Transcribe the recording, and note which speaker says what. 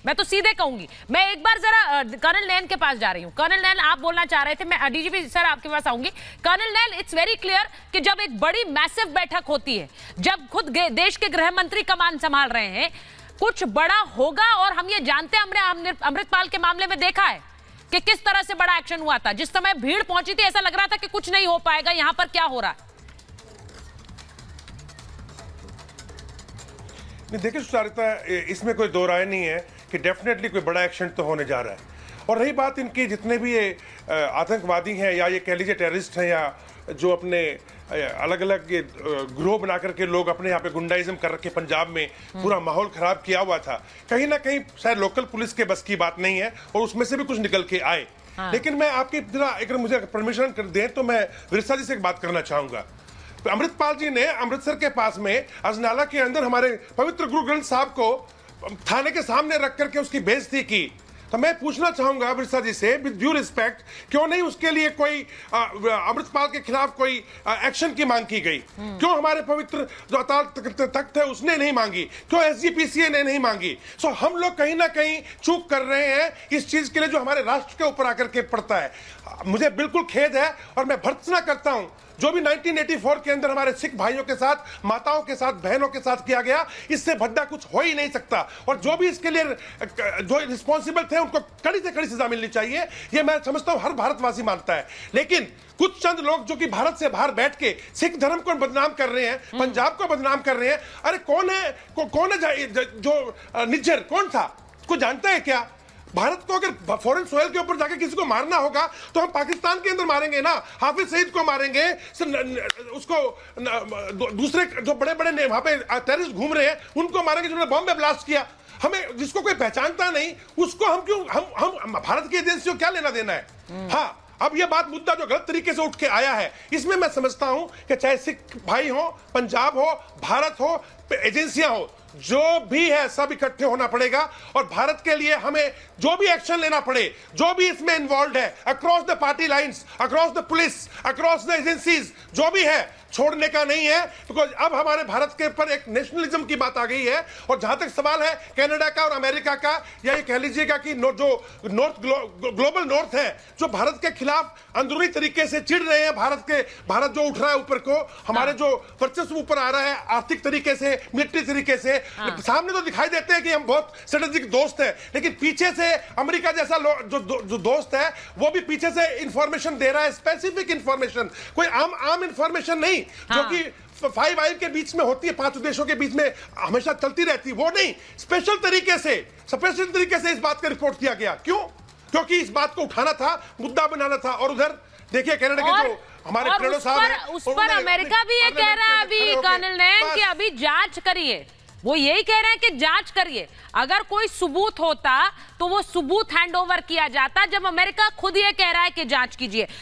Speaker 1: मैं तो सीधे कहूंगी। मैं एक बार जरा कर्नल नैन के पास जा रही हूँ। कर्नल नैन, आप बोलना चाह रहे थे, मैं डीजीपी सर आपके पास आऊंगी। Colonel Nain, it's very clear कि जब एक बड़ी मैसिव बैठक होती है, जब खुद देश के गृह मंत्री कमान संभाल रहे हैं, कुछ बड़ा होगा। और हम ये जानते हैं, हमने अमृतपाल के मामले में देखा है कि किस तरह से बड़ा एक्शन हुआ था। जिस समय भीड़ पहुंची थी, ऐसा लग रहा था कि कुछ नहीं हो पाएगा। यहां पर क्या हो रहा है?
Speaker 2: देखिए सुचारिता, इसमें कोई दो राय नहीं है कि डेफिनेटली कोई बड़ा एक्शन तो होने जा रहा है। और रही बात इनकी, जितने भी ये आतंकवादी हैं या ये कह लीजिए टेररिस्ट हैं, या जो अपने अलग अलग ग्रोह बना करके लोग अपने यहाँ पे गुंडाइज्म कर रखे, पंजाब में पूरा माहौल खराब किया हुआ था, कहीं ना कहीं शायद लोकल पुलिस के बस की बात नहीं है और उसमें से भी कुछ निकल के आए। लेकिन मैं आपकी जरा अगर मुझे परमिशन कर दें तो मैं विरसा जी से एक बात करना चाहूंगा। तो अमृतपाल जी ने अमृतसर के पास में अजनाला के अंदर हमारे पवित्र गुरु ग्रंथ साहब को थाने के सामने रख करके उसकी बेइज्जती की। तो मैं पूछना चाहूंगा विरसा जी से, विद ड्यू रिस्पेक्ट, क्यों नहीं उसके लिए कोई अमृतपाल के खिलाफ कोई एक्शन की मांग की गई? क्यों हमारे पवित्र जो अदालत तख्त है उसने नहीं मांगी? क्यों एसजीपीसीए ने नहीं मांगी? सो हम लोग कहीं ना कहीं चूक कर रहे हैं इस चीज के लिए जो हमारे राष्ट्र के ऊपर आकर के पड़ता है। मुझे बिल्कुल खेद है और मैं भर्त्सना करता हूं जो भी 1984 के अंदर हमारे सिख भाइयों के साथ, माताओं के साथ, बहनों के साथ किया गया, इससे भद्दा कुछ हो ही नहीं सकता। और जो भी इसके लिए जो रिस्पॉन्सिबल थे उनको कड़ी से कड़ी सजा मिलनी चाहिए, ये मैं समझता हूं हर भारतवासी मानता है। लेकिन कुछ चंद लोग जो कि भारत से बाहर बैठ के सिख धर्म को बदनाम कर रहे हैं, पंजाब को बदनाम कर रहे हैं। अरे कौन है जो निज्जर कौन था, कोई जानता है क्या? भारत को अगर फॉरेन सोयल के ऊपर जाके किसी को मारना होगा तो हम पाकिस्तान के अंदर मारेंगे ना। हाफिज सईद को मारेंगे, उसको दूसरे जो बड़े बड़े वहां पे टेररिस्ट घूम रहे हैं उनको मारेंगे जिन्होंने बॉम्ब में ब्लास्ट किया। हमें जिसको कोई पहचानता नहीं उसको हम क्यों, हम भारत की एजेंसियों क्या लेना देना है? हाँ, अब यह बात मुद्दा जो गलत तरीके से उठ के आया है, इसमें मैं समझता हूं कि चाहे सिख भाई हो, पंजाब हो, भारत हो, एजेंसियां हो, जो भी है सब इकट्ठे होना पड़ेगा। और भारत के लिए हमें जो भी एक्शन लेना पड़े, जो भी इसमें इन्वॉल्व है, across the party lines, across the police, across the agencies, जो भी है, छोड़ने का नहीं है। बिकॉज अब हमारे भारत के ऊपर एक नेशनलिज्म की बात आ गई है। और जहां तक सवाल है कनाडा का और अमेरिका का, या ये कह लीजिएगा कि जो नॉर्थ ग्लोबल नॉर्थ है, जो भारत के खिलाफ अंदरूनी तरीके से चिढ़ रहे हैं, भारत जो उठ रहा है ऊपर को, हमारे जो वर्चस्व ऊपर आ रहा है आर्थिक तरीके से, मिलिट्री तरीके से, सामने तो दिखाई देते हैं कि हम बहुत स्ट्रेटेजिक दोस्त हैं, लेकिन पीछे से अमेरिका जैसा जो दोस्त है वो भी पीछे से इंफॉर्मेशन दे रहा है, स्पेसिफिक इंफॉर्मेशन, कोई आम इंफॉर्मेशन नहीं जो कि 5 आई के बीच में होती है, 5 देशों के बीच में हमेशा चलती रहती, वो नहीं, स्पेशल तरीके से इस बात का रिपोर्ट किया गया। क्यों? क्योंकि इस बात को उठाना था, मुद्दा बनाना था। और उधर देखिए कनाडा के जो हमारे प्रेडो साहब हैं,
Speaker 1: उस पर अमेरिका भी ये कह रहा है अभी कर्नल नैन कि अभी जांच करिए। वो यही कह रहे हैं कि जांच करिए, अगर कोई सबूत होता तो वो सबूत हैंडओवर किया जाता, जब अमेरिका खुद ये कह रहा है कि जांच कीजिए।